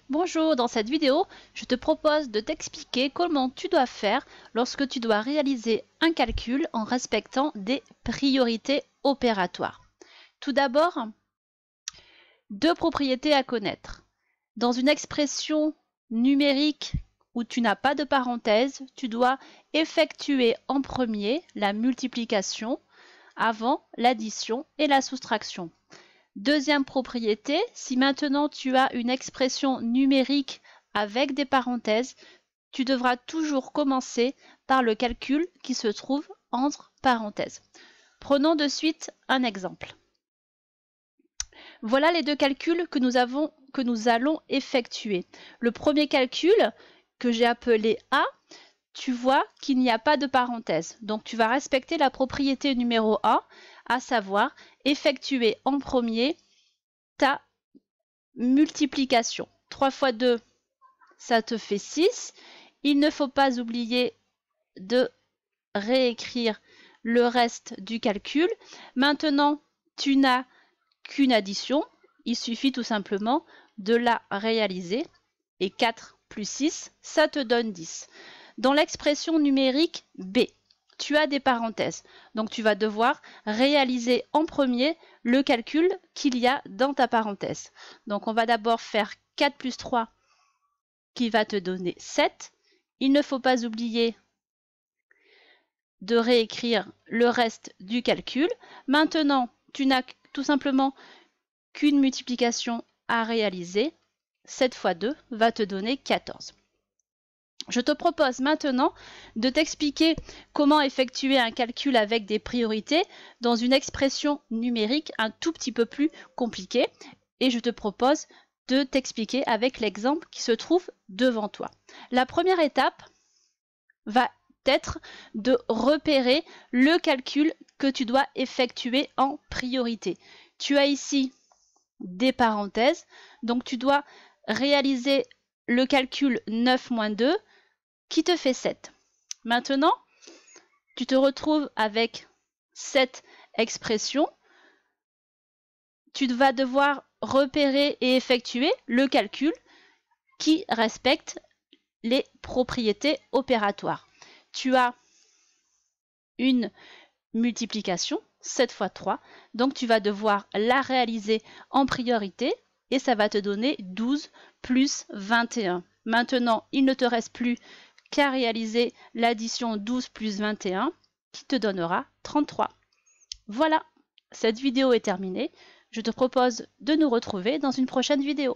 Bonjour, dans cette vidéo, je te propose de t'expliquer comment tu dois faire lorsque tu dois réaliser un calcul en respectant des priorités opératoires. Tout d'abord, deux propriétés à connaître. Dans une expression numérique où tu n'as pas de parenthèse, tu dois effectuer en premier la multiplication avant l'addition et la soustraction. Deuxième propriété, si maintenant tu as une expression numérique avec des parenthèses, tu devras toujours commencer par le calcul qui se trouve entre parenthèses. Prenons de suite un exemple. Voilà les deux calculs que nous allons effectuer. Le premier calcul, que j'ai appelé A, tu vois qu'il n'y a pas de parenthèse. Donc tu vas respecter la propriété numéro 1, à savoir effectuer en premier ta multiplication. 3 fois 2, ça te fait 6. Il ne faut pas oublier de réécrire le reste du calcul. Maintenant, tu n'as qu'une addition. Il suffit tout simplement de la réaliser. Et 4 plus 6, ça te donne 10. Dans l'expression numérique B, tu as des parenthèses. Donc tu vas devoir réaliser en premier le calcul qu'il y a dans ta parenthèse. Donc on va d'abord faire 4 plus 3 qui va te donner 7. Il ne faut pas oublier de réécrire le reste du calcul. Maintenant, tu n'as tout simplement qu'une multiplication à réaliser. 7 fois 2 va te donner 14. Je te propose maintenant de t'expliquer comment effectuer un calcul avec des priorités dans une expression numérique un tout petit peu plus compliquée. Et je te propose de t'expliquer avec l'exemple qui se trouve devant toi. La première étape va être de repérer le calcul que tu dois effectuer en priorité. Tu as ici des parenthèses, donc tu dois réaliser le calcul 9 moins 2 qui te fait 7. Maintenant, tu te retrouves avec cette expression. Tu vas devoir repérer et effectuer le calcul qui respecte les propriétés opératoires. Tu as une multiplication, 7 fois 3, donc tu vas devoir la réaliser en priorité et ça va te donner 12 plus 21. Maintenant, il ne te reste plus qu'à réaliser l'addition 12 plus 21 qui te donnera 33. Voilà, cette vidéo est terminée. Je te propose de nous retrouver dans une prochaine vidéo.